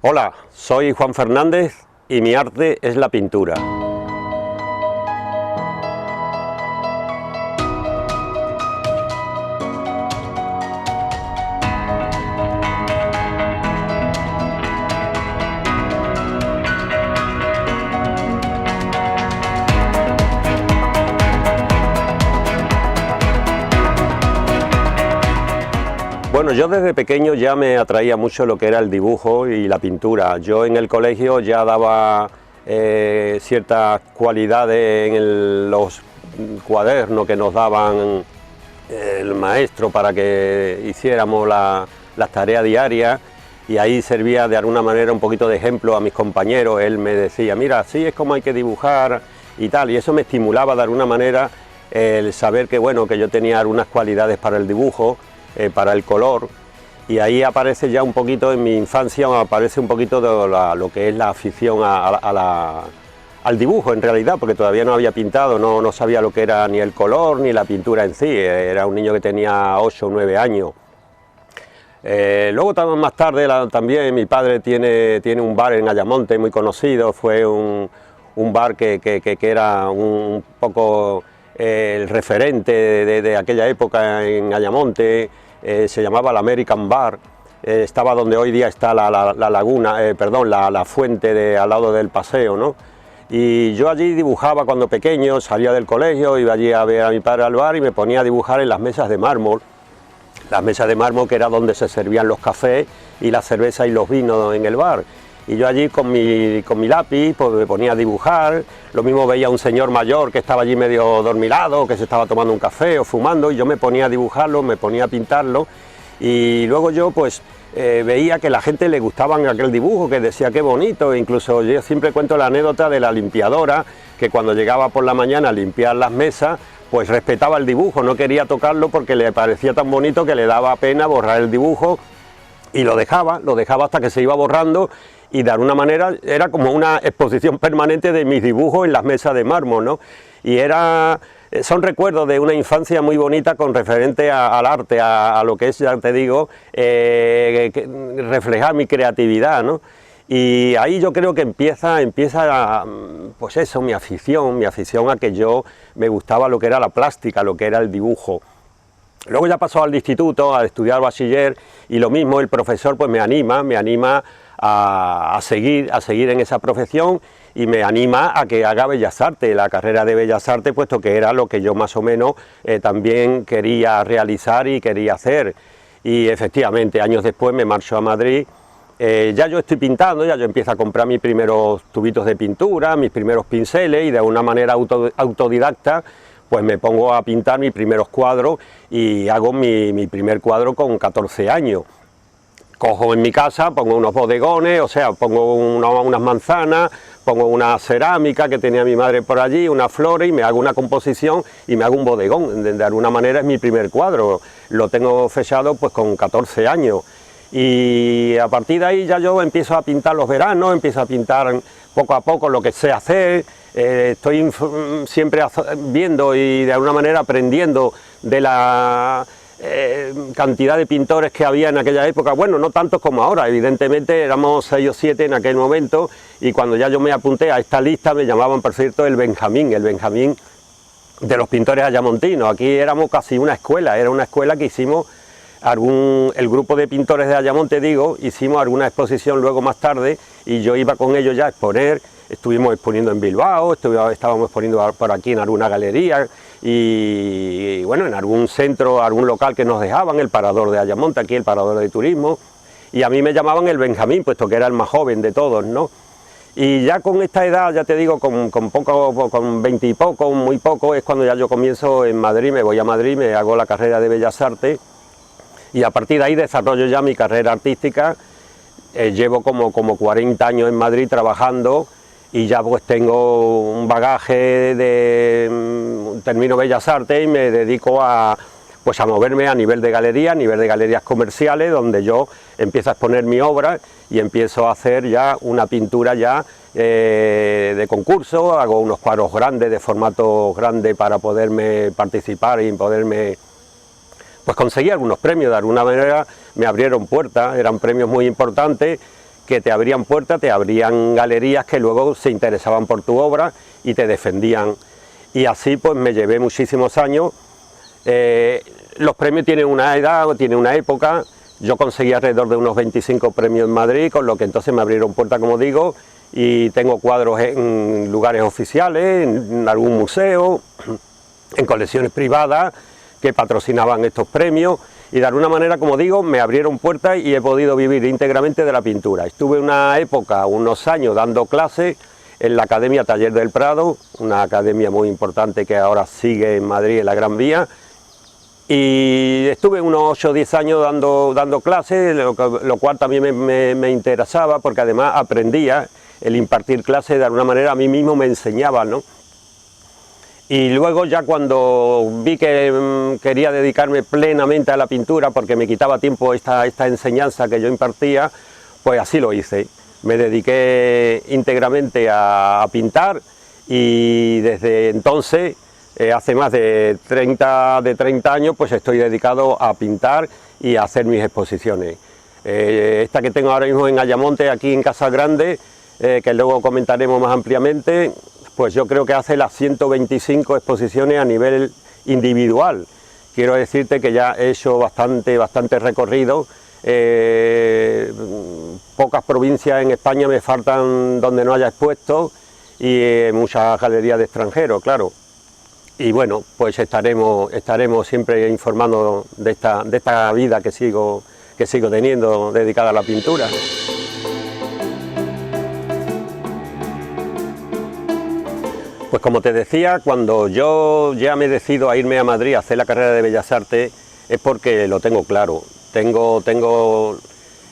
Hola, soy Juan Fernández y mi arte es la pintura. Bueno, yo desde pequeño ya me atraía mucho lo que era el dibujo y la pintura. Yo en el colegio ya daba ciertas cualidades en los cuadernos que nos daban el maestro para que hiciéramos las tareas diarias, y ahí servía de alguna manera un poquito de ejemplo a mis compañeros. Él me decía, mira, así es como hay que dibujar y tal, y eso me estimulaba de alguna manera el saber que, bueno, que yo tenía algunas cualidades para el dibujo, para el color, y ahí aparece ya un poquito, en mi infancia aparece un poquito de lo que es la afición al dibujo en realidad, porque todavía no había pintado, no sabía lo que era ni el color ni la pintura en sí. Era un niño que tenía 8 o 9 años. Luego más tarde también mi padre tiene un bar en Ayamonte muy conocido. Fue un bar que era un poco el referente de aquella época en Ayamonte. Se llamaba el American Bar. Estaba donde hoy día está la laguna, la fuente al lado del paseo, ¿no? Y yo allí dibujaba cuando pequeño, salía del colegio, iba allí a ver a mi padre al bar y me ponía a dibujar en las mesas de mármol. Las mesas de mármol, que era donde se servían los cafés y la cerveza y los vinos en el bar. Y yo allí con mi lápiz pues me ponía a dibujar. Lo mismo veía a un señor mayor que estaba allí medio dormilado, que se estaba tomando un café o fumando, y yo me ponía a dibujarlo, me ponía a pintarlo, y luego yo pues veía que a la gente le gustaba aquel dibujo, que decía qué bonito. Incluso yo siempre cuento la anécdota de la limpiadora, que cuando llegaba por la mañana a limpiar las mesas, pues respetaba el dibujo, no quería tocarlo porque le parecía tan bonito que le daba pena borrar el dibujo, y lo dejaba hasta que se iba borrando, y de alguna manera era como una exposición permanente de mis dibujos en las mesas de mármol, ¿no? Y son recuerdos de una infancia muy bonita con referente al arte, a lo que es, ya te digo, reflejar mi creatividad, ¿no? Y ahí yo creo que empieza pues eso, mi afición a que yo me gustaba lo que era la plástica, lo que era el dibujo. Luego ya pasó al instituto a estudiar bachiller, y lo mismo, el profesor pues me anima a seguir en esa profesión, y me anima a que haga Bellas Artes, la carrera de Bellas Artes, puesto que era lo que yo más o menos también quería realizar y quería hacer. Y efectivamente, años después me marcho a Madrid. Ya yo estoy pintando, ya yo empiezo a comprar mis primeros tubitos de pintura, mis primeros pinceles, y de una manera autodidacta pues me pongo a pintar mis primeros cuadros, y hago mi primer cuadro con 14 años. Cojo en mi casa, pongo unos bodegones, o sea, pongo unas manzanas, pongo una cerámica que tenía mi madre por allí, unas flores, y me hago una composición y me hago un bodegón. De alguna manera es mi primer cuadro, lo tengo fechado pues con 14 años. Y a partir de ahí ya yo empiezo a pintar los veranos, empiezo a pintar poco a poco lo que sé hacer. Estoy siempre viendo y de alguna manera aprendiendo de la cantidad de pintores que había en aquella época. Bueno, no tantos como ahora, evidentemente éramos 6 o 7 en aquel momento, y cuando ya yo me apunté a esta lista me llamaban, por cierto, el Benjamín de los pintores ayamontinos. Aquí éramos casi una escuela, era una escuela que hicimos el grupo de pintores de Ayamonte, hicimos alguna exposición luego más tarde, y yo iba con ellos ya a exponer. Estuvimos exponiendo en Bilbao, estábamos exponiendo por aquí en alguna galería, y bueno, en algún centro, algún local que nos dejaban, el Parador de Ayamonte, aquí el Parador de Turismo, y a mí me llamaban el Benjamín, puesto que era el más joven de todos, ¿no? Y ya con esta edad, ya te digo, con 20 y poco, muy poco, es cuando ya yo comienzo en Madrid, me voy a Madrid, me hago la carrera de Bellas Artes, y a partir de ahí desarrollo ya mi carrera artística. Llevo como 40 años en Madrid trabajando, y ya pues tengo un bagaje termino Bellas Artes y me dedico a moverme a nivel de galerías comerciales, donde yo empiezo a exponer mi obra y empiezo a hacer ya una pintura ya de concurso. Hago unos cuadros grandes, de formato grande, para poderme participar y poderme pues conseguir algunos premios. De alguna manera me abrieron puertas, eran premios muy importantes que te abrían puertas, te abrían galerías que luego se interesaban por tu obra y te defendían. Y así pues me llevé muchísimos años. Los premios tienen una edad, tienen una época. Yo conseguí alrededor de unos 25 premios en Madrid, con lo que entonces me abrieron puertas, como digo, y tengo cuadros en lugares oficiales, en algún museo, en colecciones privadas que patrocinaban estos premios, y de alguna manera, como digo, me abrieron puertas y he podido vivir íntegramente de la pintura. Estuve una época, unos años, dando clases en la Academia Taller del Prado, una academia muy importante que ahora sigue en Madrid, en la Gran Vía, y estuve unos 8 o 10 años dando clases, lo cual también me interesaba, porque además aprendía el impartir clases, de alguna manera a mí mismo me enseñaba, ¿no? Y luego ya cuando vi que quería dedicarme plenamente a la pintura, porque me quitaba tiempo esta enseñanza que yo impartía, pues así lo hice. Me dediqué íntegramente a pintar, y desde entonces, hace más de 30 años, pues estoy dedicado a pintar y a hacer mis exposiciones. Esta que tengo ahora mismo en Ayamonte, aquí en Casa Grande, que luego comentaremos más ampliamente, pues yo creo que hace las 125 exposiciones a nivel individual. Quiero decirte que ya he hecho bastante recorrido. Pocas provincias en España me faltan donde no haya expuesto, y muchas galerías de extranjeros, claro. Y bueno, pues estaremos siempre informando de esta vida que sigo teniendo dedicada a la pintura. Pues como te decía, cuando yo ya me decido a irme a Madrid a hacer la carrera de Bellas Artes, es porque lo tengo claro. Tengo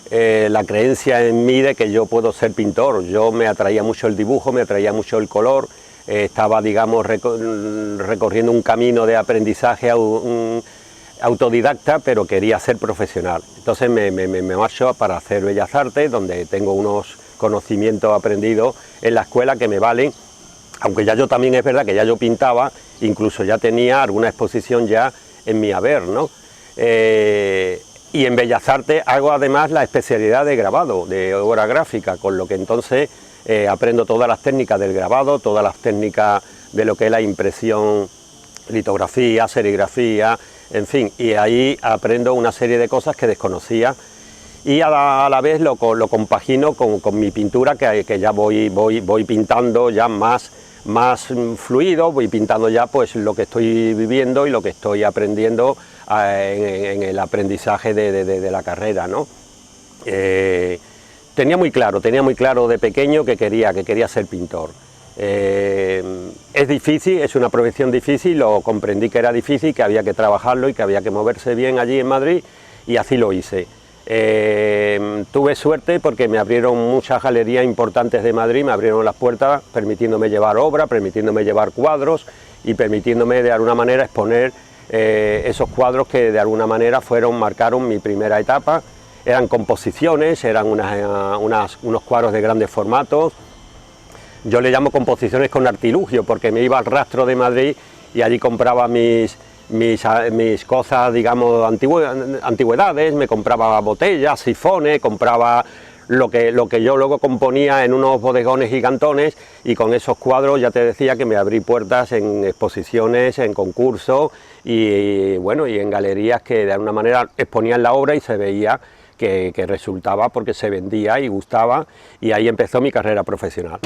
la creencia en mí de que yo puedo ser pintor. Yo me atraía mucho el dibujo, me atraía mucho el color. Estaba, digamos, recorriendo un camino de aprendizaje autodidacta, pero quería ser profesional. Entonces me marcho para hacer Bellas Artes, donde tengo unos conocimientos aprendidos en la escuela que me valen. Aunque ya yo también, es verdad que ya yo pintaba, incluso ya tenía alguna exposición ya en mi haber, ¿no? Y en Bellas Artes hago además la especialidad de grabado, de obra gráfica, con lo que entonces aprendo todas las técnicas del grabado, todas las técnicas de lo que es la impresión, litografía, serigrafía, en fin, y ahí aprendo una serie de cosas que desconocía, y a la vez lo compagino con mi pintura, que ya voy pintando ya más fluido, voy pintando ya pues lo que estoy viviendo y lo que estoy aprendiendo en el aprendizaje de la carrera, ¿no? Tenía muy claro de pequeño que quería ser pintor. Es difícil, es una profesión difícil, lo comprendí que era difícil, que había que trabajarlo y que había que moverse bien allí en Madrid, y así lo hice. Tuve suerte porque me abrieron muchas galerías importantes de Madrid, me abrieron las puertas permitiéndome llevar obra, permitiéndome llevar cuadros y permitiéndome de alguna manera exponer esos cuadros que de alguna manera marcaron mi primera etapa. Eran composiciones, eran unos cuadros de grandes formatos. Yo le llamo composiciones con artilugio, porque me iba al Rastro de Madrid y allí compraba mis cosas, digamos, antigüedades, me compraba botellas, sifones, compraba lo que yo luego componía en unos bodegones gigantones, y con esos cuadros ya te decía que me abrí puertas en exposiciones, en concursos y bueno, y en galerías que de alguna manera exponían la obra y se veía que resultaba, porque se vendía y gustaba, y ahí empezó mi carrera profesional.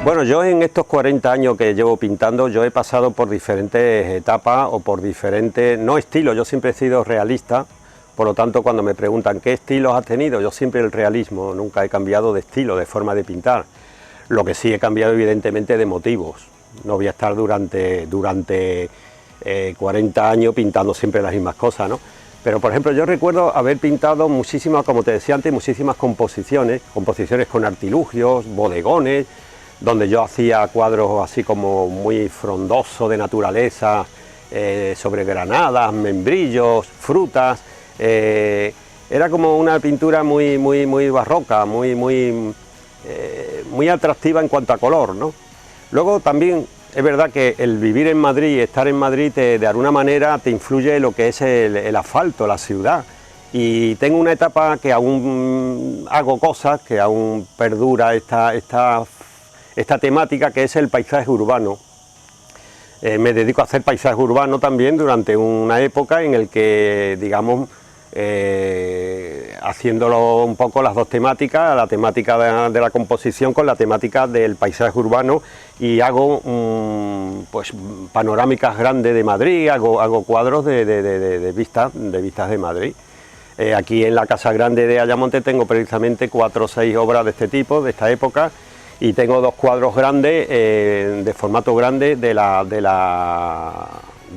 Bueno, yo en estos 40 años que llevo pintando, yo he pasado por diferentes etapas o por diferentes, no estilos, yo siempre he sido realista, por lo tanto cuando me preguntan qué estilos has tenido, yo siempre el realismo, nunca he cambiado de estilo, de forma de pintar. Lo que sí he cambiado evidentemente de motivos, no voy a estar durante 40 años pintando siempre las mismas cosas, ¿no? Pero por ejemplo yo recuerdo haber pintado muchísimas, como te decía antes, muchísimas composiciones con artilugios, bodegones, donde yo hacía cuadros así como muy frondosos de naturaleza, sobre granadas, membrillos, frutas. Era como una pintura muy barroca, muy atractiva en cuanto a color, ¿no? Luego también es verdad que el vivir en Madrid, estar en Madrid, de alguna manera te influye lo que es el asfalto, la ciudad. Y tengo una etapa que aún hago cosas, que aún perdura esta temática, que es el paisaje urbano. Me dedico a hacer paisaje urbano también durante una época en el que, digamos, haciéndolo un poco las dos temáticas, la temática de la composición con la temática del paisaje urbano, y hago pues panorámicas grandes de Madrid, hago cuadros de vistas de Madrid. Aquí en la Casa Grande de Ayamonte tengo precisamente 4 o 6 obras de este tipo, de esta época, y tengo 2 cuadros grandes, de formato grande, de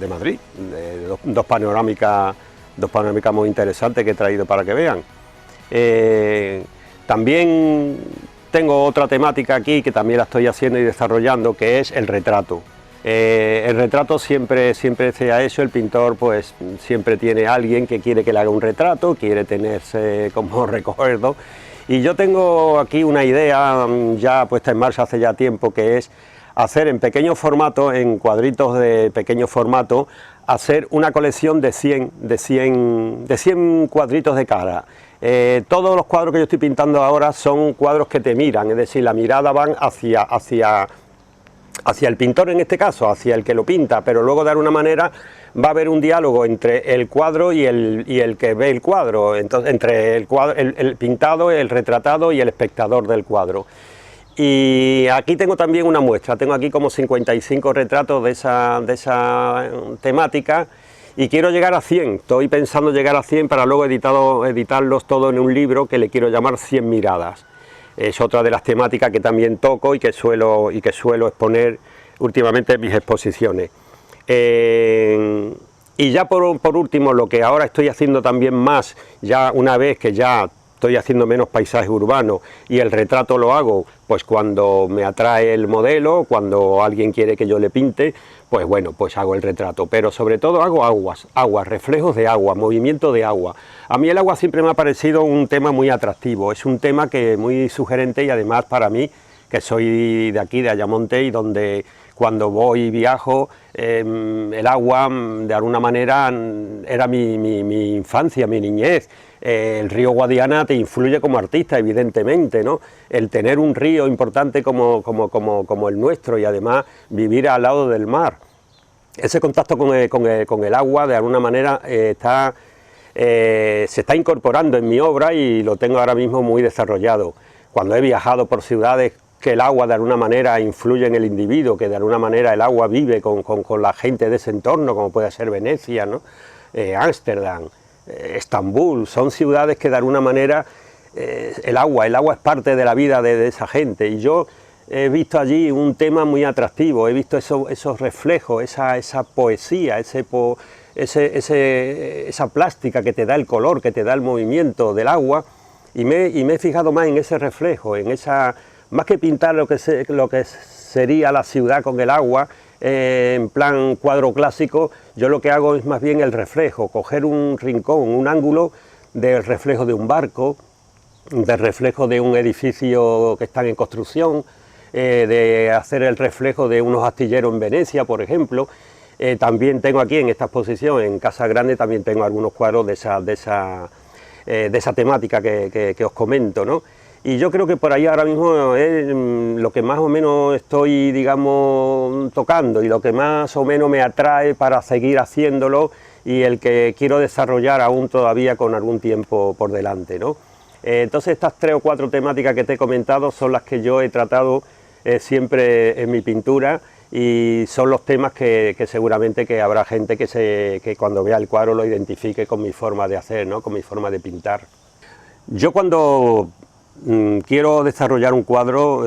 Madrid, dos panorámicas muy interesantes que he traído para que vean. También tengo otra temática aquí que también la estoy haciendo y desarrollando, que es el retrato. El retrato siempre se ha hecho, el pintor pues siempre tiene a alguien que quiere que le haga un retrato, quiere tenerse como recuerdo, y yo tengo aquí una idea ya puesta en marcha hace ya tiempo, que es hacer en pequeño formato, en cuadritos de pequeño formato, hacer una colección de 100 cuadritos de cara. Todos los cuadros que yo estoy pintando ahora son cuadros que te miran, es decir, la mirada van hacia el pintor, en este caso, hacia el que lo pinta, pero luego de alguna manera va a haber un diálogo entre el cuadro y el que ve el cuadro, entonces, entre el pintado, el retratado y el espectador del cuadro. Y aquí tengo también una muestra, tengo aquí como 55 retratos de esa temática, y quiero llegar a 100, estoy pensando llegar a 100 para luego editarlos todos en un libro que le quiero llamar 100 miradas. Es otra de las temáticas que también toco y que suelo exponer últimamente en mis exposiciones. Y ya por último, lo que ahora estoy haciendo también más, ya una vez que ya estoy haciendo menos paisaje urbano y el retrato lo hago pues cuando me atrae el modelo, cuando alguien quiere que yo le pinte, pues bueno, pues hago el retrato, pero sobre todo hago aguas, reflejos de agua, movimiento de agua. A mí el agua siempre me ha parecido un tema muy atractivo, es un tema que muy sugerente, y además para mí, que soy de aquí, de Ayamonte, y donde cuando voy y viajo, el agua de alguna manera era mi infancia, mi niñez. El río Guadiana te influye como artista, evidentemente, ¿no? El tener un río importante como el nuestro, y además vivir al lado del mar. Ese contacto con el agua de alguna manera se está incorporando en mi obra, y lo tengo ahora mismo muy desarrollado. Cuando he viajado por ciudades que el agua de alguna manera influye en el individuo, que de alguna manera el agua vive con la gente de ese entorno, como puede ser Venecia, ¿no? Ámsterdam, Estambul, son ciudades que de alguna manera el agua es parte de la vida de esa gente, y yo he visto allí un tema muy atractivo, he visto esos reflejos, esa poesía, esa plástica que te da el color, que te da el movimiento del agua, y me he fijado más en ese reflejo, más que pintar lo que sería la ciudad con el agua, en plan cuadro clásico, yo lo que hago es más bien el reflejo, coger un rincón, un ángulo del reflejo de un barco, del reflejo de un edificio que está en construcción, de hacer el reflejo de unos astilleros en Venecia, por ejemplo. También tengo aquí en esta exposición, en Casa Grande, también tengo algunos cuadros de esa temática que os comento, ¿no? Y yo creo que por ahí ahora mismo es lo que más o menos estoy, digamos, tocando, y lo que más o menos me atrae para seguir haciéndolo, y el que quiero desarrollar aún todavía con algún tiempo por delante, ¿no? Entonces estas 3 o 4 temáticas que te he comentado son las que yo he tratado siempre en mi pintura, y son los temas que seguramente que habrá gente que cuando vea el cuadro lo identifique con mi forma de hacer, ¿no? Con mi forma de pintar. Yo cuando quiero desarrollar un cuadro,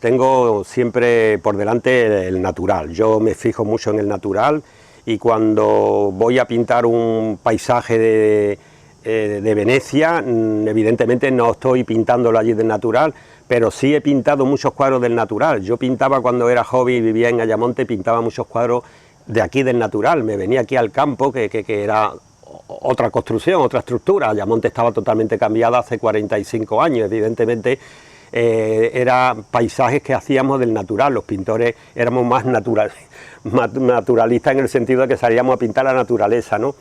tengo siempre por delante el natural. Yo me fijo mucho en el natural, y cuando voy a pintar un paisaje de Venecia, evidentemente no estoy pintándolo allí del natural, pero sí he pintado muchos cuadros del natural. Yo pintaba cuando era joven y vivía en Ayamonte, pintaba muchos cuadros de aquí del natural. Me venía aquí al campo, que era otra construcción, otra estructura. Ayamonte estaba totalmente cambiada hace 45 años, evidentemente era paisajes que hacíamos del natural. Los pintores éramos más naturalistas en el sentido de que salíamos a pintar la naturaleza, ¿no?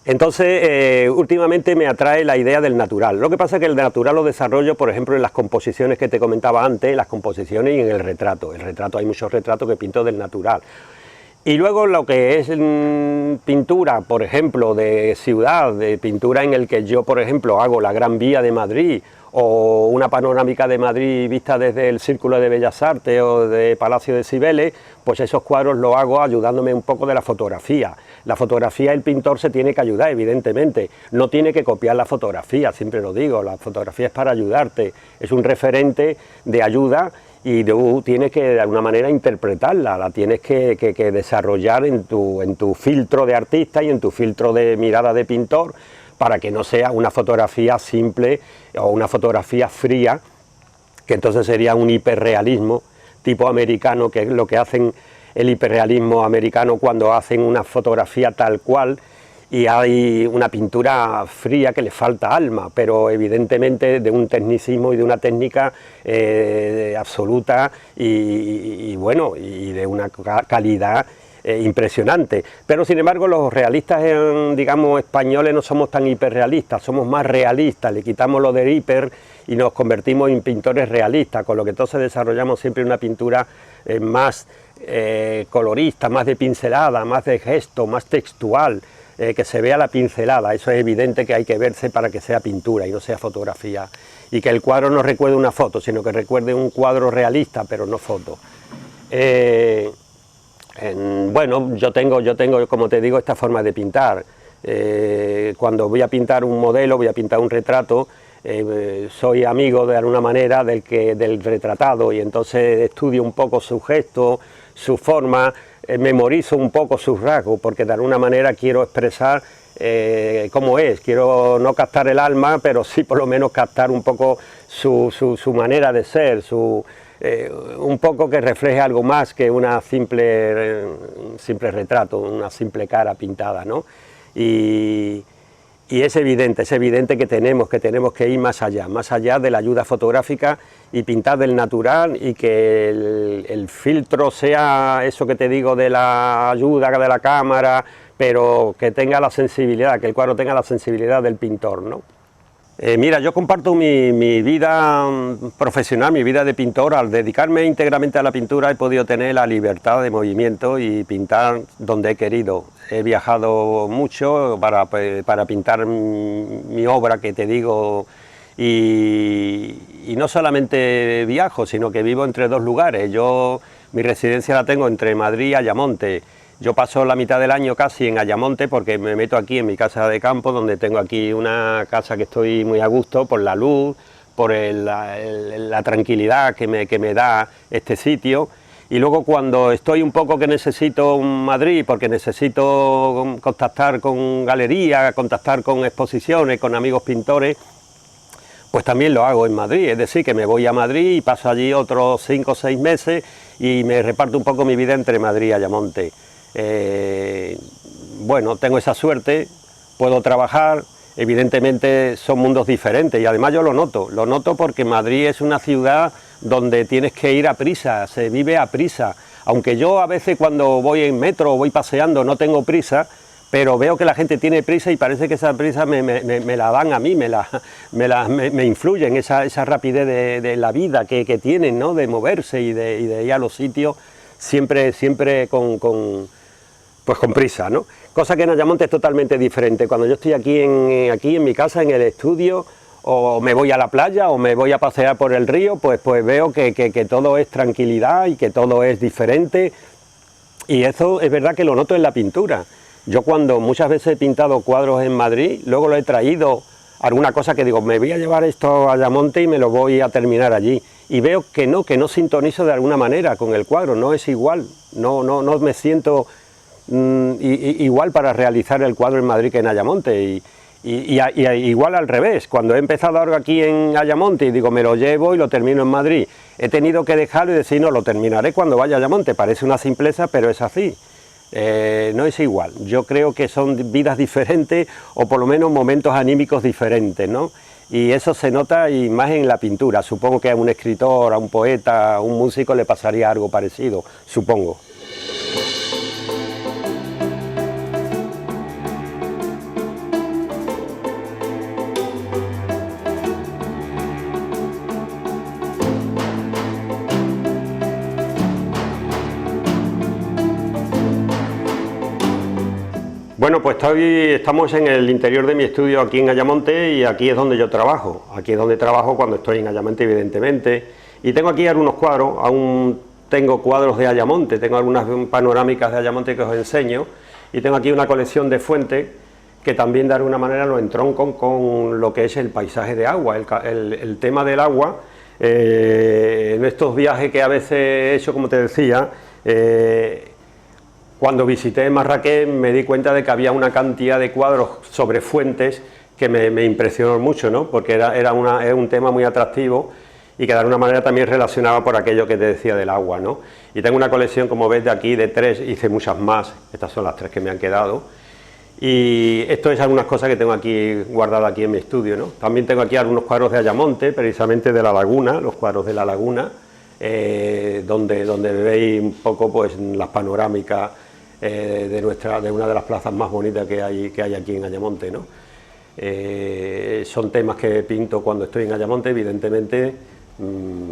Entonces, últimamente me atrae la idea del natural. Lo que pasa es que el natural lo desarrollo, por ejemplo, en las composiciones que te comentaba antes, las composiciones y en el retrato. El retrato, hay muchos retratos que pinto del natural. Y luego lo que es pintura, por ejemplo, de ciudad, de pintura en el que yo, por ejemplo, hago la Gran Vía de Madrid, o una panorámica de Madrid vista desde el Círculo de Bellas Artes o de Palacio de Cibeles, pues esos cuadros los hago ayudándome un poco de la fotografía. La fotografía, el pintor se tiene que ayudar, evidentemente, no tiene que copiar la fotografía, siempre lo digo, la fotografía es para ayudarte, es un referente de ayuda y tú tienes que de alguna manera interpretarla, la tienes que desarrollar en tu filtro de artista y en tu filtro de mirada de pintor, para que no sea una fotografía simple o una fotografía fría, que entonces sería un hiperrealismo tipo americano, que es lo que hacen el hiperrealismo americano cuando hacen una fotografía tal cual y hay una pintura fría que le falta alma, pero evidentemente de un tecnicismo y de una técnica absoluta y bueno, y de una calidad impresionante. Pero sin embargo los realistas, digamos, españoles no somos tan hiperrealistas, somos más realistas, le quitamos lo del hiper y nos convertimos en pintores realistas, con lo que entonces desarrollamos siempre una pintura más colorista, más de pincelada, más de gesto, más textual, que se vea la pincelada. Eso es evidente que hay que verse para que sea pintura y no sea fotografía, y que el cuadro no recuerde una foto, sino que recuerde un cuadro realista, pero no foto. Bueno, yo tengo, como te digo, esta forma de pintar. Cuando voy a pintar un modelo, voy a pintar un retrato, soy amigo de alguna manera del retratado, y entonces estudio un poco su gesto, su forma, memorizo un poco sus rasgos, porque de alguna manera quiero expresar cómo es. Quiero no captar el alma, pero sí por lo menos captar un poco su manera de ser, un poco que refleje algo más que un simple retrato, una simple cara pintada, ¿no? Y es evidente que tenemos que ir más allá de la ayuda fotográfica y pintar del natural, y que el filtro sea eso que te digo de la ayuda de la cámara, pero que tenga la sensibilidad, que el cuadro tenga la sensibilidad del pintor, ¿no? Mira, yo comparto mi vida profesional, mi vida de pintor. Al dedicarme íntegramente a la pintura he podido tener la libertad de movimiento y pintar donde he querido. He viajado mucho para pintar mi obra, que te digo, y no solamente viajo, sino que vivo entre dos lugares. Mi residencia la tengo entre Madrid y Ayamonte. Yo paso la mitad del año casi en Ayamonte, porque me meto aquí en mi casa de campo, donde tengo aquí una casa que estoy muy a gusto por la luz, por la tranquilidad que me da este sitio. Y luego cuando estoy un poco que necesito Madrid, porque necesito contactar con galerías, contactar con exposiciones, con amigos pintores, pues también lo hago en Madrid. Es decir, que me voy a Madrid y paso allí otros 5 o 6 meses y me reparto un poco mi vida entre Madrid y Ayamonte. Bueno, tengo esa suerte, puedo trabajar. Evidentemente son mundos diferentes, y además yo lo noto porque Madrid es una ciudad donde tienes que ir a prisa, se vive a prisa. Aunque yo a veces cuando voy en metro o voy paseando no tengo prisa, pero veo que la gente tiene prisa y parece que esa prisa me la dan a mí, me influyen, esa rapidez de la vida que tienen, ¿no? De moverse y de ir a los sitios siempre con prisa, ¿no? Cosa que en Ayamonte es totalmente diferente. Cuando yo estoy aquí en mi casa, en el estudio, o me voy a la playa o me voy a pasear por el río, pues veo que todo es tranquilidad y que todo es diferente, y eso es verdad que lo noto en la pintura. Yo cuando muchas veces he pintado cuadros en Madrid, luego lo he traído alguna cosa que digo, me voy a llevar esto a Ayamonte y me lo voy a terminar allí, y veo que no sintonizo de alguna manera con el cuadro, no es igual, no me siento igual para realizar el cuadro en Madrid que en Ayamonte, y igual al revés. Cuando he empezado algo aquí en Ayamonte y digo me lo llevo y lo termino en Madrid, he tenido que dejarlo y decir no, lo terminaré cuando vaya a Ayamonte. Parece una simpleza, pero es así. No es igual. Yo creo que son vidas diferentes, o por lo menos momentos anímicos diferentes, ¿no? y eso se nota y más en la pintura. Supongo que a un escritor, a un poeta, a un músico le pasaría algo parecido, supongo. Bueno, pues estamos en el interior de mi estudio aquí en Ayamonte y aquí es donde yo trabajo. Aquí es donde trabajo cuando estoy en Ayamonte, evidentemente. Y tengo aquí algunos cuadros, aún tengo cuadros de Ayamonte, tengo algunas panorámicas de Ayamonte que os enseño. Y tengo aquí una colección de fuentes que también de alguna manera lo entroncan con lo que es el paisaje de agua, el tema del agua. En estos viajes que a veces he hecho, como te decía, cuando visité Marrakech me di cuenta de que había una cantidad de cuadros sobre fuentes que me impresionó mucho, ¿no? Porque era un tema muy atractivo y que de alguna manera también relacionaba por aquello que te decía del agua, ¿no? Y tengo una colección, como ves, de aquí de 3, hice muchas más, estas son las 3 que me han quedado. Y esto es algunas cosas que tengo aquí guardadas aquí en mi estudio, ¿no? También tengo aquí algunos cuadros de Ayamonte, precisamente de la laguna, los cuadros de la laguna, donde veis un poco pues las panorámicas de una de las plazas más bonitas que hay aquí en Ayamonte, ¿no? Son temas que pinto cuando estoy en Ayamonte, evidentemente,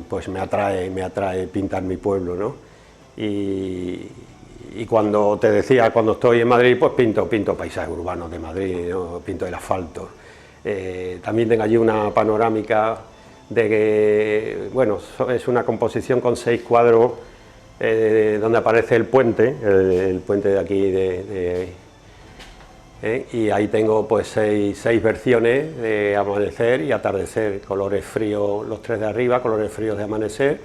pues me atrae pintar mi pueblo, ¿no? Y cuando te decía, cuando estoy en Madrid, pues pinto paisajes urbanos de Madrid, ¿no? Pinto el asfalto. También tengo allí una panorámica de que, bueno, es una composición con 6 cuadros donde aparece el puente de aquí y ahí tengo pues 6 versiones de amanecer y atardecer, colores fríos los 3 de arriba, colores fríos de amanecer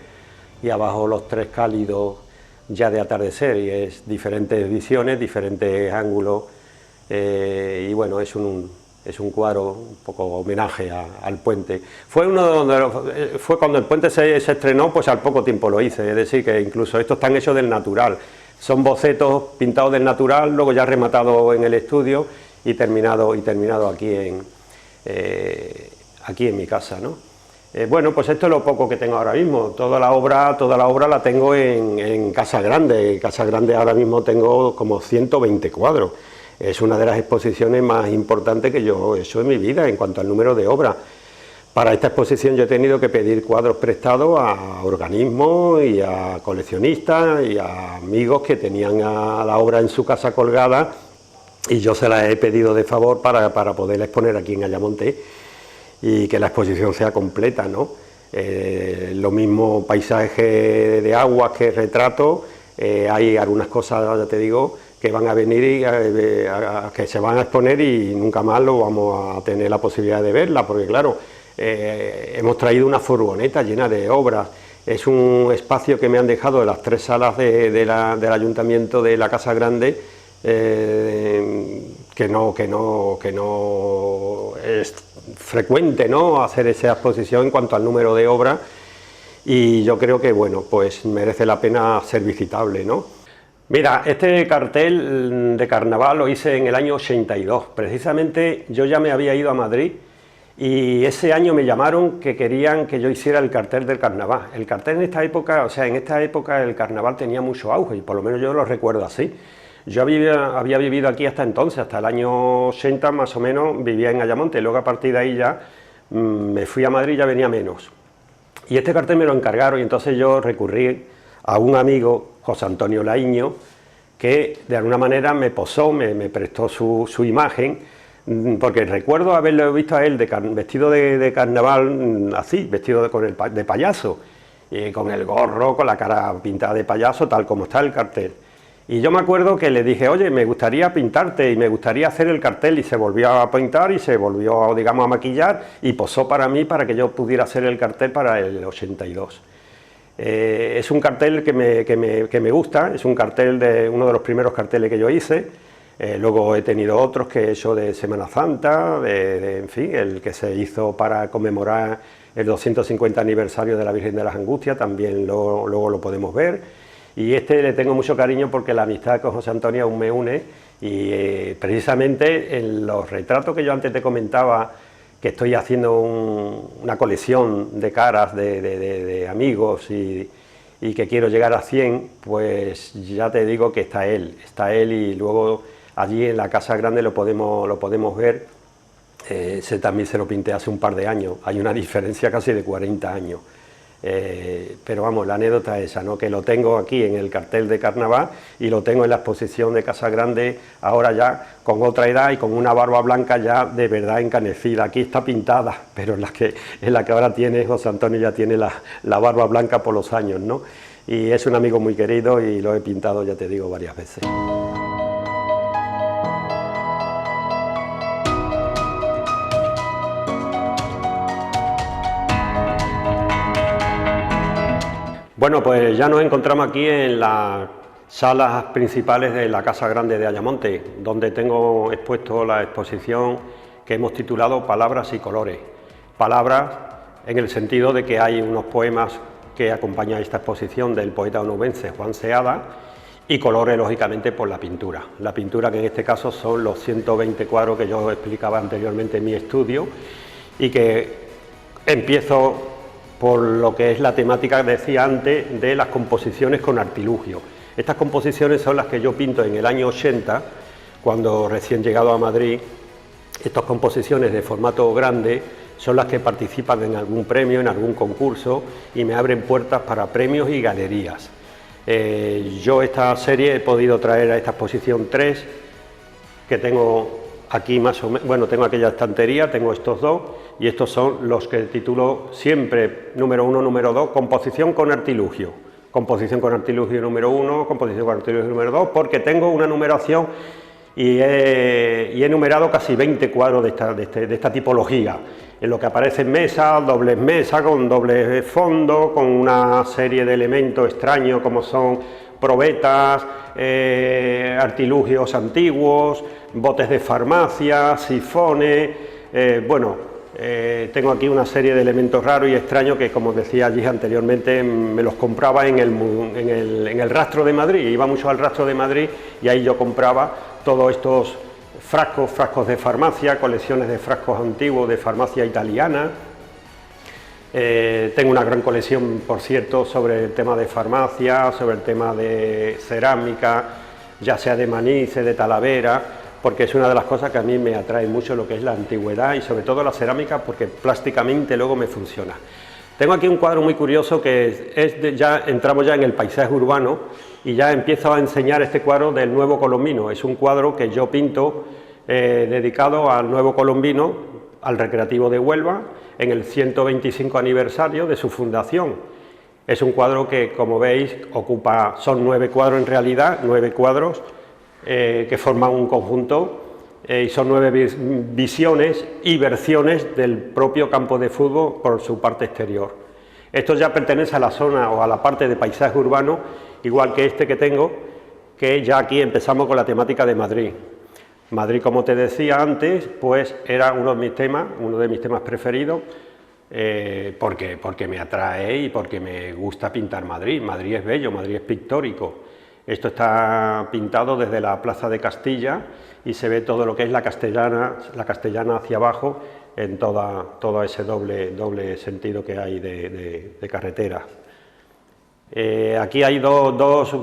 y abajo los 3 cálidos ya de atardecer, y es diferentes visiones, diferentes ángulos, y bueno, es un cuadro un poco homenaje al puente. Fue cuando el puente se estrenó, pues al poco tiempo lo hice, es decir, que incluso estos están hechos del natural, son bocetos pintados del natural, luego ya rematado en el estudio y terminado aquí en mi casa, ¿no? Bueno, pues esto es lo poco que tengo ahora mismo. Toda la obra la tengo en Casa Grande. En Casa Grande ahora mismo tengo como 120 cuadros. Es una de las exposiciones más importantes que yo he hecho en mi vida en cuanto al número de obras. Para esta exposición yo he tenido que pedir cuadros prestados a organismos y a coleccionistas y a amigos que tenían a la obra en su casa colgada, y yo se las he pedido de favor para poderla exponer aquí en Ayamonte y que la exposición sea completa, ¿no? Lo mismo paisaje de aguas que retrato, hay algunas cosas, ya te digo, que van a venir y que se van a exponer y nunca más lo vamos a tener la posibilidad de verla, porque claro, hemos traído una furgoneta llena de obras. Es un espacio que me han dejado de las 3 salas del Ayuntamiento de la Casa Grande, que no es frecuente, ¿no?, hacer esa exposición en cuanto al número de obras, y yo creo que, bueno, pues merece la pena ser visitable, ¿no? Mira, este cartel de carnaval lo hice en el año 82, precisamente yo ya me había ido a Madrid y ese año me llamaron que querían que yo hiciera el cartel del carnaval. El cartel en esta época, el carnaval tenía mucho auge, y por lo menos yo lo recuerdo así. Yo había vivido aquí hasta entonces, hasta el año 80 más o menos, vivía en Ayamonte, luego a partir de ahí ya me fui a Madrid, ya venía menos. Y este cartel me lo encargaron y entonces yo recurrí a un amigo, José Antonio Laíño, que de alguna manera me posó, me prestó su imagen, porque recuerdo haberlo visto a él vestido de carnaval, así, vestido de payaso, con el gorro, con la cara pintada de payaso, tal como está el cartel. Y yo me acuerdo que le dije, oye, me gustaría pintarte y me gustaría hacer el cartel, y se volvió a pintar y se volvió, digamos, a maquillar y posó para mí para que yo pudiera hacer el cartel para el 82. Es un cartel que me gusta, es un cartel uno de los primeros carteles que yo hice. Luego he tenido otros que he hecho de Semana Santa, en fin, el que se hizo para conmemorar el 250 aniversario de la Virgen de las Angustias, también luego lo podemos ver. Y este le tengo mucho cariño porque la amistad con José Antonio aún me une, y precisamente en los retratos que yo antes te comentaba que estoy haciendo una colección de caras de amigos y que quiero llegar a 100, pues ya te digo que está él y luego allí en la Casa Grande lo podemos ver. Ese también se lo pinté hace un par de años, hay una diferencia casi de 40 años. Pero vamos, la anécdota es esa, ¿no? Que lo tengo aquí en el cartel de carnaval y lo tengo en la exposición de Casa Grande, ahora ya con otra edad y con una barba blanca ya de verdad encanecida. Aquí está pintada, pero en la que ahora tiene José Antonio, ya tiene la barba blanca por los años, ¿no? Y es un amigo muy querido y lo he pintado, ya te digo, varias veces. Bueno, pues ya nos encontramos aquí en las salas principales de la Casa Grande de Ayamonte, donde tengo expuesto la exposición que hemos titulado Palabras y colores. Palabras en el sentido de que hay unos poemas que acompañan esta exposición del poeta onubense Juan Seada, y colores, lógicamente, por la pintura. La pintura, que en este caso son los 120 cuadros que yo explicaba anteriormente en mi estudio, y que empiezo por lo que es la temática que decía antes de las composiciones con artilugio. Estas composiciones son las que yo pinto en el año 80, cuando recién llegado a Madrid. Estas composiciones de formato grande son las que participan en algún premio, en algún concurso, y me abren puertas para premios y galerías. Yo esta serie he podido traer a esta exposición 3, que tengo aquí más o menos, bueno, tengo aquella estantería, tengo estos dos, y estos son los que titulo siempre número 1, número 2, composición con artilugio. Composición con artilugio número 1, composición con artilugio número 2, porque tengo una numeración y he numerado casi 20 cuadros de esta tipología, en lo que aparecen mesas, dobles mesas, con doble fondo, con una serie de elementos extraños como son probetas, artilugios antiguos, botes de farmacia, sifones, tengo aquí una serie de elementos raros y extraños que, como decía allí anteriormente, me los compraba en el Rastro de Madrid. Iba mucho al Rastro de Madrid y ahí yo compraba todos estos frascos de farmacia, colecciones de frascos antiguos de farmacia italiana. Tengo una gran colección, por cierto, sobre el tema de farmacia, sobre el tema de cerámica, ya sea de Manises, de Talavera, porque es una de las cosas que a mí me atrae mucho, lo que es la antigüedad y sobre todo la cerámica, porque plásticamente luego me funciona. Tengo aquí un cuadro muy curioso que entramos ya en el paisaje urbano y ya empiezo a enseñar este cuadro del Nuevo Colombino. Es un cuadro que yo pinto dedicado al Nuevo Colombino, al Recreativo de Huelva, en el 125 aniversario de su fundación. Es un cuadro que, como veis, son 9 cuadros en realidad, 9 cuadros que forman un conjunto, y son 9 visiones y versiones del propio campo de fútbol por su parte exterior. Esto ya pertenece a la zona o a la parte de paisaje urbano, igual que este que tengo, que ya aquí empezamos con la temática de Madrid. Madrid, como te decía antes, pues era uno de mis temas preferidos, porque me atrae y porque me gusta pintar Madrid. Madrid es bello, Madrid es pictórico. Esto está pintado desde la Plaza de Castilla y se ve todo lo que es la Castellana hacia abajo, en todo ese doble sentido que hay de carretera. Aquí hay dos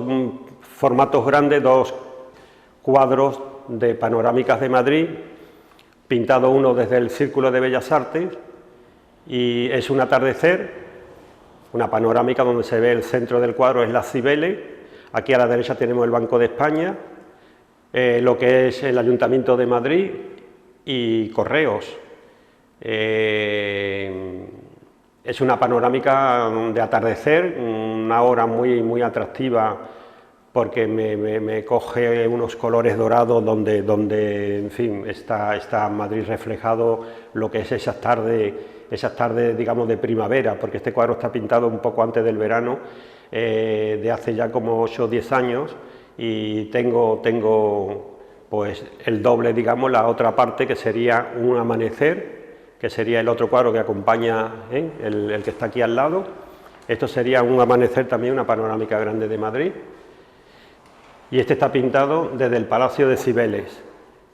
formatos grandes, 2 cuadros de panorámicas de Madrid, pintado uno desde el Círculo de Bellas Artes, y es un atardecer, una panorámica donde se ve el centro del cuadro es las Cibeles. Aquí a la derecha tenemos el Banco de España, lo que es el Ayuntamiento de Madrid y Correos. Es una panorámica de atardecer, una hora muy atractiva, porque me coge unos colores dorados donde en fin, está Madrid reflejado, lo que es esas tardes, digamos, de primavera, porque este cuadro está pintado un poco antes del verano, de hace ya como 8 o 10 años, y tengo pues el doble, digamos, la otra parte, que sería un amanecer, que sería el otro cuadro que acompaña el que está aquí al lado. Esto sería un amanecer también, una panorámica grande de Madrid, y este está pintado desde el Palacio de Cibeles,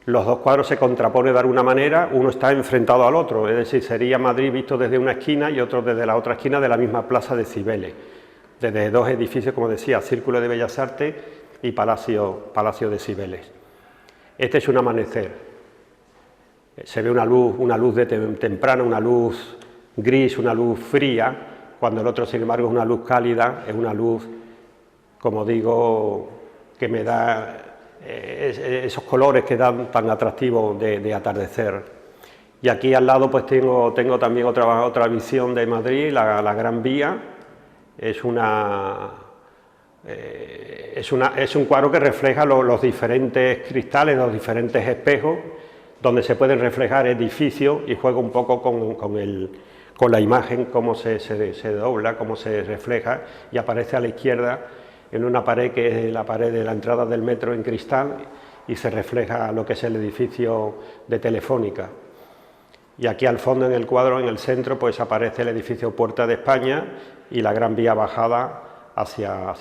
Los dos cuadros se contraponen de alguna manera, uno está enfrentado al otro, es decir, sería Madrid visto desde una esquina y otro desde la otra esquina de la misma plaza de Cibeles, desde dos edificios, como decía, Círculo de Bellas Artes y Palacio de Cibeles. Este es un amanecer, se ve una luz de temprana, una luz gris, una luz fría, cuando el otro, sin embargo, es una luz cálida, es una luz, como digo, que me da esos colores que dan tan atractivos de atardecer. Y aquí al lado pues tengo también otra visión de Madrid, la Gran Vía. Es un cuadro que refleja los diferentes cristales, los diferentes espejos, donde se pueden reflejar edificios y juega un poco con la imagen, cómo se dobla, cómo se refleja, y aparece a la izquierda en una pared que es la pared de la entrada del metro en cristal, y se refleja lo que es el edificio de Telefónica. Y aquí al fondo en el cuadro, en el centro, pues aparece el edificio Puerta de España y la Gran Vía bajada hacia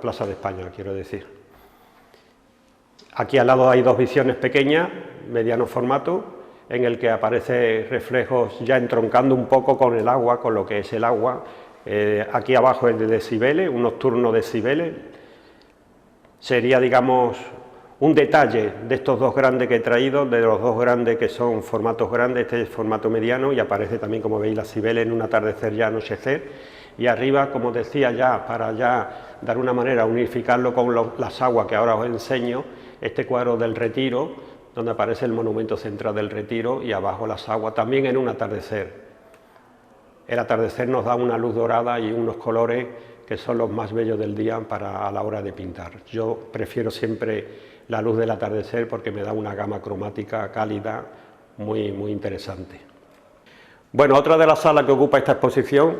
Plaza de España, quiero decir. Aquí al lado hay dos visiones pequeñas, mediano formato, en el que aparece reflejos ya entroncando un poco con el agua, con lo que es el agua. Aquí abajo el de Cibeles, un nocturno de Cibeles. Sería, digamos, un detalle de estos dos grandes que he traído, de los dos grandes que son formatos grandes. Este es formato mediano y aparece también, como veis, la Cibeles en un atardecer ya anochecer. Y arriba, como decía, ya para ya de alguna manera unificarlo con las aguas que ahora os enseño, este cuadro del Retiro, donde aparece el monumento central del Retiro, y abajo las aguas, también en un atardecer. El atardecer nos da una luz dorada y unos colores que son los más bellos del día a la hora de pintar. Yo prefiero siempre la luz del atardecer porque me da una gama cromática cálida muy interesante. Bueno, otra de las salas que ocupa esta exposición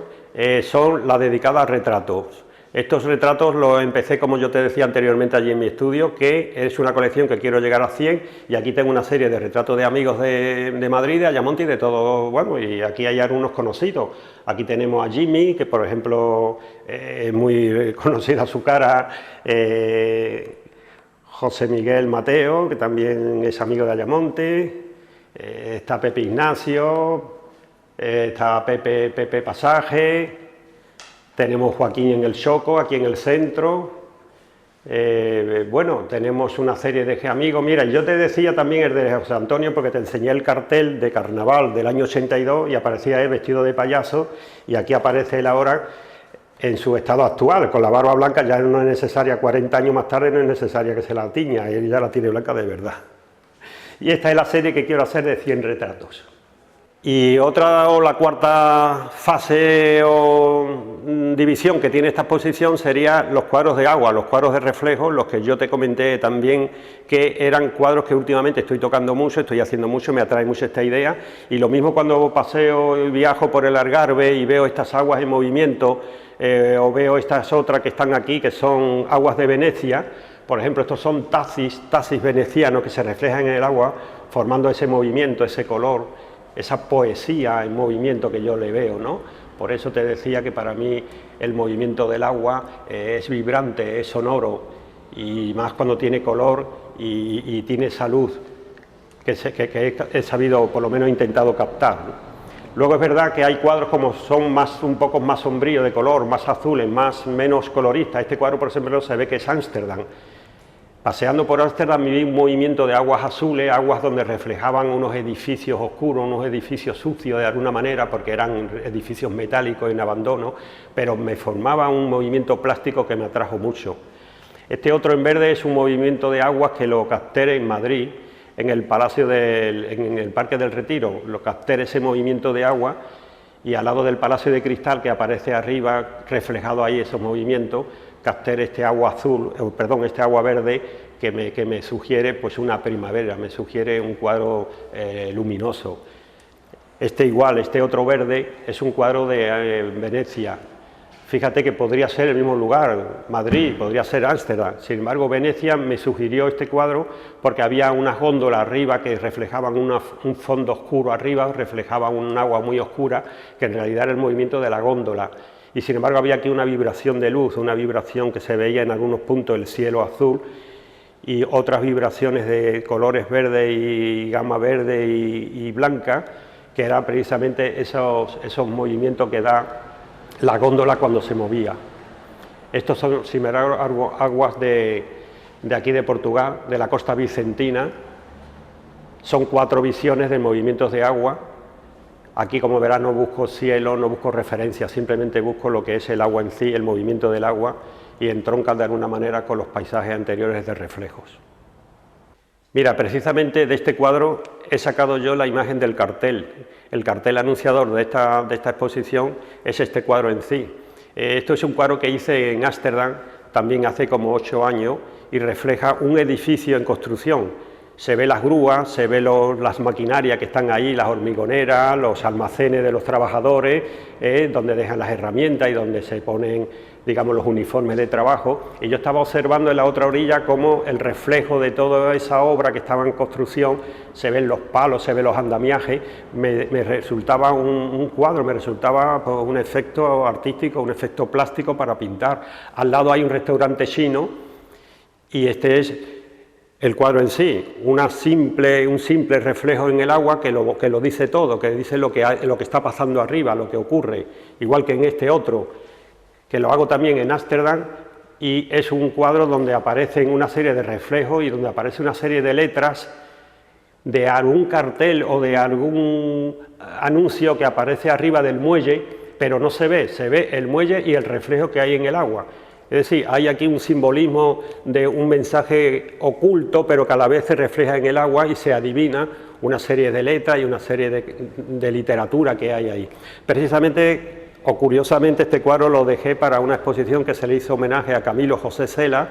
son las dedicadas a retratos. Estos retratos los empecé, como yo te decía anteriormente, allí en mi estudio, que es una colección que quiero llegar a 100, y aquí tengo una serie de retratos de amigos de Madrid, de Ayamonte y de todo, bueno, y aquí hay algunos conocidos. Aquí tenemos a Jimmy, que por ejemplo es muy conocida su cara, José Miguel Mateo, que también es amigo de Ayamonte, está Pepe Ignacio, está Pepe Pasaje. Tenemos Joaquín en el Choco, aquí en el centro. Bueno, tenemos una serie de amigos. Mira, yo te decía también el de José Antonio, porque te enseñé el cartel de carnaval del año 82 y aparecía él vestido de payaso, y aquí aparece él ahora en su estado actual, con la barba blanca. Ya no es necesaria, 40 años más tarde no es necesaria que se la tiña, él ya la tiene blanca de verdad. Y esta es la serie que quiero hacer de 100 retratos. Y otra, o la cuarta fase o división que tiene esta exposición sería los cuadros de agua, los cuadros de reflejo, los que yo te comenté también, que eran cuadros que últimamente estoy tocando mucho, estoy haciendo mucho, me atrae mucho esta idea. Y lo mismo cuando paseo y viajo por el Algarve y veo estas aguas en movimiento, o veo estas otras que están aquí, que son aguas de Venecia. Por ejemplo, estos son taxis venecianos que se reflejan en el agua, formando ese movimiento, ese color, esa poesía en movimiento que yo le veo, ¿no? Por eso te decía que para mí el movimiento del agua es vibrante, es sonoro, y más cuando tiene color y tiene esa luz que he sabido, por lo menos he intentado captar, ¿no? Luego es verdad que hay cuadros como son un poco más sombríos de color, más azules, menos coloristas. Este cuadro, por ejemplo, se ve que es Ámsterdam. Paseando por Ámsterdam vi un movimiento de aguas azules, aguas donde reflejaban unos edificios oscuros, unos edificios sucios de alguna manera, porque eran edificios metálicos en abandono, pero me formaba un movimiento plástico que me atrajo mucho. Este otro en verde es un movimiento de aguas que lo capté en Madrid, en el Parque del Retiro, lo capté ese movimiento de agua, y al lado del Palacio de Cristal, que aparece arriba, reflejado ahí esos movimientos, capté este agua azul, este agua verde que me sugiere pues una primavera, me sugiere un cuadro luminoso. Este otro verde es un cuadro de Venecia. Fíjate que podría ser el mismo lugar, Madrid, podría ser Ámsterdam. Sin embargo, Venecia me sugirió este cuadro porque había unas góndolas arriba que reflejaban un fondo oscuro arriba, reflejaban un agua muy oscura, que en realidad era el movimiento de la góndola. Y sin embargo había aquí una vibración de luz, una vibración que se veía en algunos puntos, el cielo azul, y otras vibraciones de colores verde y gama verde y blanca, que eran precisamente esos movimientos que da la góndola cuando se movía. Estos son simeraguas de aquí de Portugal, de la costa vicentina. Son 4 visiones de movimientos de agua. Aquí, como verás, no busco cielo, no busco referencias, simplemente busco lo que es el agua en sí, el movimiento del agua, y entroncan de alguna manera con los paisajes anteriores de reflejos. Mira, precisamente de este cuadro he sacado yo la imagen del cartel. El cartel anunciador de esta exposición es este cuadro en sí. Esto es un cuadro que hice en Ámsterdam también hace como 8 años y refleja un edificio en construcción. Se ve las grúas, se ve las maquinarias que están ahí, las hormigoneras, los almacenes de los trabajadores, donde dejan las herramientas y donde se ponen, digamos, los uniformes de trabajo. Y yo estaba observando en la otra orilla cómo el reflejo de toda esa obra que estaba en construcción, se ven los palos, se ven los andamiajes, me resultaba un cuadro, me resultaba pues, un efecto artístico, un efecto plástico para pintar. Al lado hay un restaurante chino y este es el cuadro en sí, un simple reflejo en el agua que lo dice todo, que dice lo que está pasando arriba, lo que ocurre, igual que en este otro, que lo hago también en Ámsterdam, y es un cuadro donde aparecen una serie de reflejos y donde aparece una serie de letras de algún cartel o de algún anuncio que aparece arriba del muelle, pero no se ve el muelle y el reflejo que hay en el agua. Es decir, hay aquí un simbolismo de un mensaje oculto, pero que a la vez se refleja en el agua y se adivina una serie de letras y una serie de literatura que hay ahí. Precisamente, o curiosamente, este cuadro lo dejé para una exposición que se le hizo homenaje a Camilo José Cela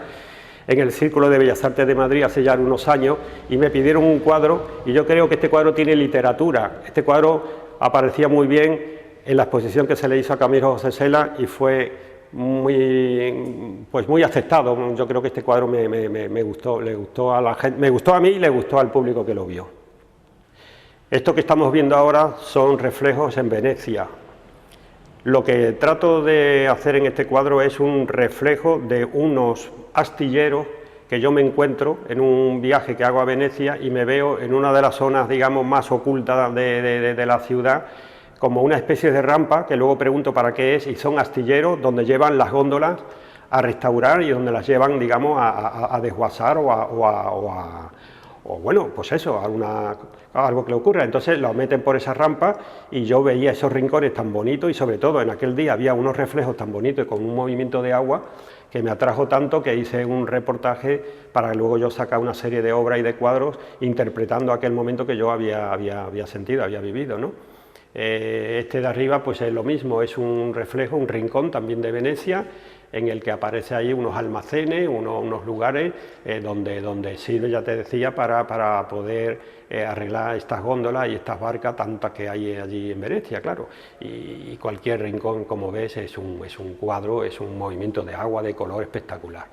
en el Círculo de Bellas Artes de Madrid hace ya unos años, y me pidieron un cuadro, y yo creo que este cuadro tiene literatura. Este cuadro aparecía muy bien en la exposición que se le hizo a Camilo José Cela y fue muy aceptado. Yo creo que este cuadro me gustó, le gustó a la gente, me gustó a mí y le gustó al público que lo vio. Esto que estamos viendo ahora son reflejos en Venecia. Lo que trato de hacer en este cuadro es un reflejo de unos astilleros que yo me encuentro en un viaje que hago a Venecia y me veo en una de las zonas, digamos, más ocultas de la ciudad, como una especie de rampa, que luego pregunto para qué es, y son astilleros donde llevan las góndolas a restaurar y donde las llevan, digamos, a desguazar o bueno, pues eso, algo que le ocurra. Entonces lo meten por esa rampa y yo veía esos rincones tan bonitos y sobre todo en aquel día había unos reflejos tan bonitos y con un movimiento de agua que me atrajo tanto que hice un reportaje para que luego yo sacara una serie de obras y de cuadros interpretando aquel momento que yo había sentido, había vivido, ¿no? Este de arriba pues es lo mismo, es un reflejo, un rincón también de Venecia, en el que aparece ahí unos almacenes, unos lugares donde sirve, ya te decía, para poder arreglar estas góndolas y estas barcas, tantas que hay allí en Venecia, claro. Y cualquier rincón, como ves, es un cuadro, es un movimiento de agua de color espectacular.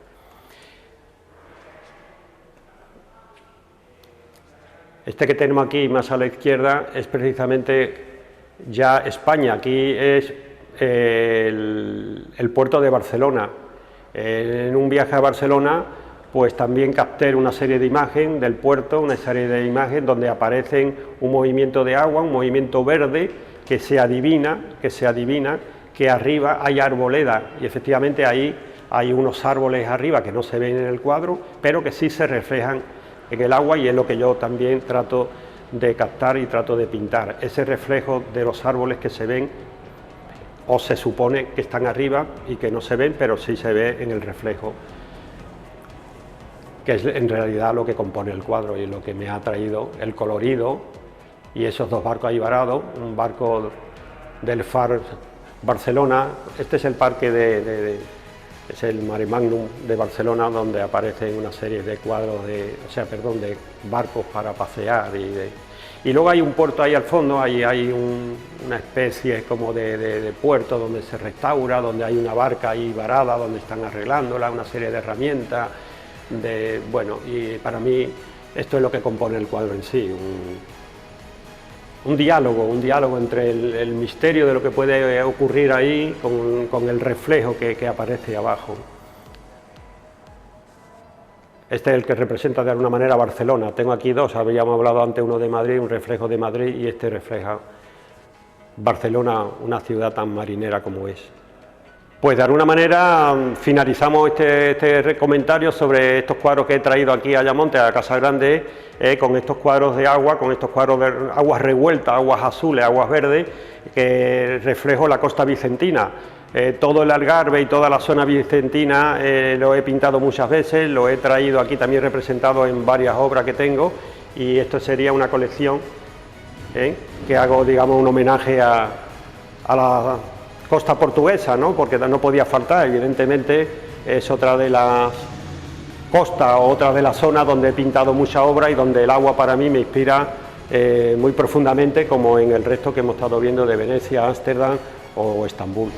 Este que tenemos aquí más a la izquierda es precisamente ya España. Aquí es el puerto de Barcelona. En un viaje a Barcelona pues también capté una serie de imágenes del puerto, una serie de imágenes donde aparecen un movimiento de agua, un movimiento verde que se adivina que arriba hay arboleda, y efectivamente ahí hay unos árboles arriba que no se ven en el cuadro, pero que sí se reflejan en el agua, y es lo que yo también trato de captar y trato de pintar, ese reflejo de los árboles que se ven o se supone que están arriba y que no se ven, pero sí se ve en el reflejo, que es en realidad lo que compone el cuadro y lo que me ha traído el colorido. Y esos dos barcos ahí varados, un barco del Far Barcelona, este es el parque es el Mare Magnum de Barcelona, donde aparecen una serie de cuadros de barcos para pasear y luego hay un puerto ahí al fondo, ahí hay una especie como de puerto donde se restaura, donde hay una barca ahí varada, donde están arreglándola, una serie de herramientas, bueno, y para mí esto es lo que compone el cuadro en sí, un diálogo entre el misterio de lo que puede ocurrir ahí con el reflejo que aparece abajo. Este es el que representa de alguna manera Barcelona. Tengo aquí dos, habíamos hablado antes uno de Madrid, un reflejo de Madrid, y este refleja Barcelona, una ciudad tan marinera como es. Pues de alguna manera finalizamos este comentario sobre estos cuadros que he traído aquí a Ayamonte, a Casa Grande, con estos cuadros de agua, con estos cuadros de aguas revueltas, aguas azules, aguas verdes, que reflejo la costa vicentina. Todo el Algarve y toda la zona vicentina lo he pintado muchas veces, lo he traído aquí también representado en varias obras que tengo, y esto sería una colección que hago, digamos, un homenaje a la costa portuguesa, ¿no? Porque no podía faltar, evidentemente es otra de las costas o otra de las zonas donde he pintado mucha obra y donde el agua para mí me inspira muy profundamente, como en el resto que hemos estado viendo de Venecia, Ámsterdam o Estambul.